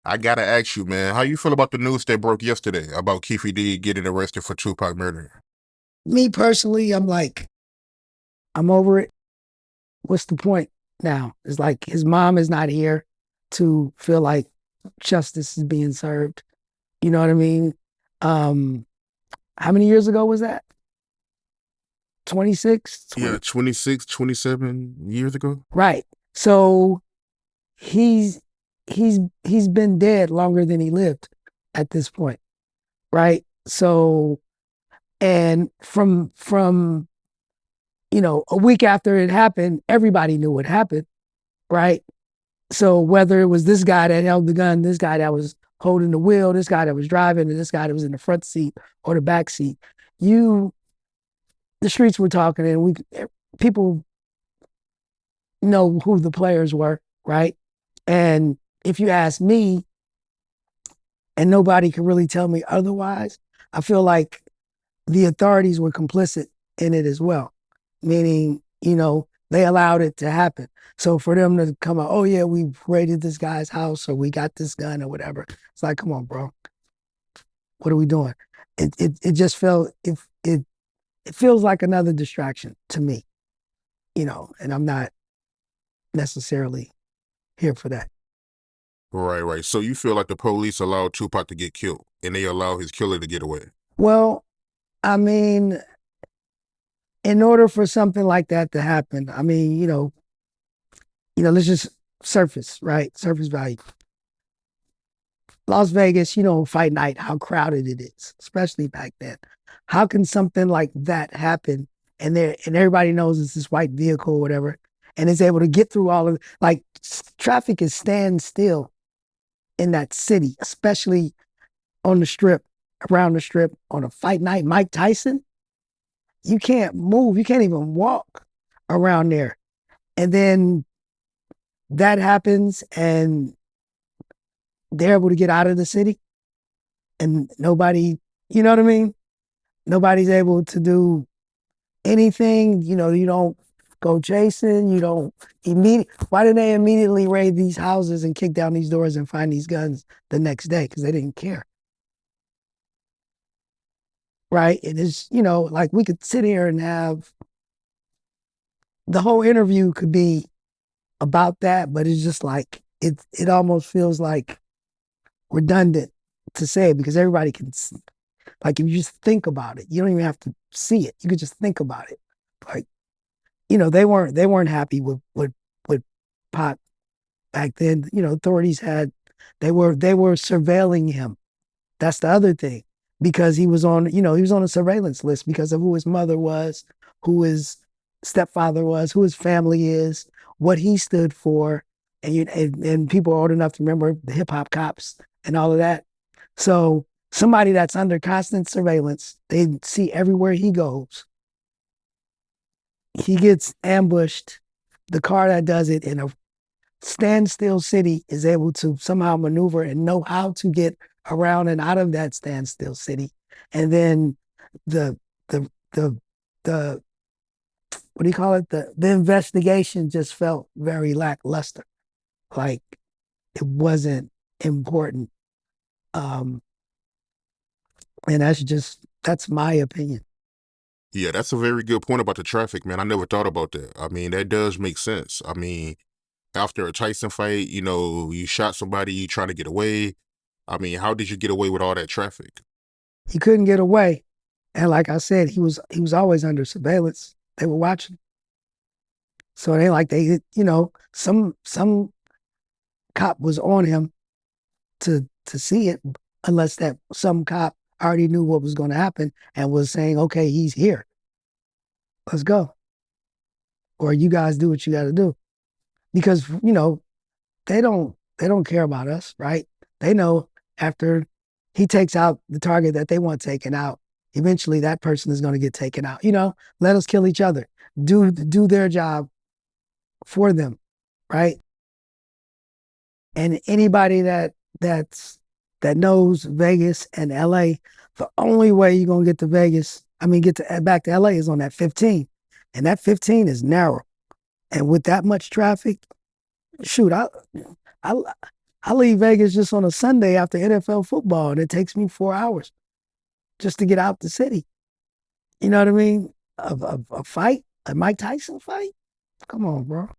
I gotta ask you, man, how you feel about the news that broke yesterday about Keefe D getting arrested for Tupac murder? Me personally, I'm like, I'm over it. What's the point now? It's like his mom is not here to feel like justice is being served. You know what I mean? Um, how many years ago was that? 26, Yeah, 20. 26, 27 years ago. Right. So he's he's been dead longer than he lived at this point. Right. So and from a week after it happened, everybody knew what happened. Right. So whether it was this guy that held the gun, this guy that was holding the wheel, this guy that was driving, and this guy that was in the front seat or the back seat, you the streets were talking, and we people know who the players were, right? And if you ask me, and nobody can really tell me otherwise, I feel like the authorities were complicit in it as well, meaning, they allowed it to happen. So for them to come out, oh yeah, we raided this guy's house or we got this gun or whatever, it's like, come on, bro, what are we doing? It just felt it feels like another distraction to me, and I'm not necessarily here for that. Right, right. So you feel like the police allowed Tupac to get killed and they allow his killer to get away. Well, I mean, in order for something like that to happen, I mean, let's just surface, right? Surface value. Las Vegas, fight night, how crowded it is, especially back then. How can something like that happen and everybody knows it's this white vehicle or whatever, and is able to get through all of like traffic is stand still in that city, especially on the strip, around the strip, on a fight night. Mike Tyson, you can't move, you can't even walk around there. And then that happens and they're able to get out of the city and nobody, you know what I mean? Nobody's able to do anything. You don't go chasing. You don't Why did they immediately raid these houses and kick down these doors and find these guns the next day? Because they didn't care, right? It is, like we could sit here and have the whole interview could be about that, but it's just like it almost feels like redundant to say it because everybody can. Like if you just think about it, you don't even have to see it. You could just think about it. Like, they weren't happy with Pac back then. Authorities they were surveilling him. That's the other thing. Because he was on a surveillance list because of who his mother was, who his stepfather was, who his family is, what he stood for, and people are old enough to remember the hip hop cops and all of that. So somebody that's under constant surveillance, they see everywhere he goes. He gets ambushed. The car that does it in a standstill city is able to somehow maneuver and know how to get around and out of that standstill city. And then the the the the what do you call it? The investigation just felt very lackluster. Like it wasn't important. Um, and that's my opinion. Yeah, that's a very good point about the traffic, man. I never thought about that. I mean, that does make sense. I mean, after a Tyson fight, you shot somebody, you trying to get away. I mean, how did you get away with all that traffic? He couldn't get away. And like I said, he was always under surveillance. They were watching. So it ain't like some cop was on him to see it, unless that some cop already knew what was going to happen and was saying, "Okay, he's here. Let's go," or "You guys do what you got to do," because they don't care about us, right? They know after he takes out the target that they want taken out, eventually that person is going to get taken out. Let us kill each other. Do their job for them, right? And anybody that knows Vegas and LA, the only way you're gonna get to Vegas, I mean get to back to LA is on that 15. And that 15 is narrow. And with that much traffic, shoot, I I leave Vegas just on a Sunday after NFL football, and it takes me 4 hours just to get out the city. You know what I mean? A fight, a Mike Tyson fight. Come on, bro.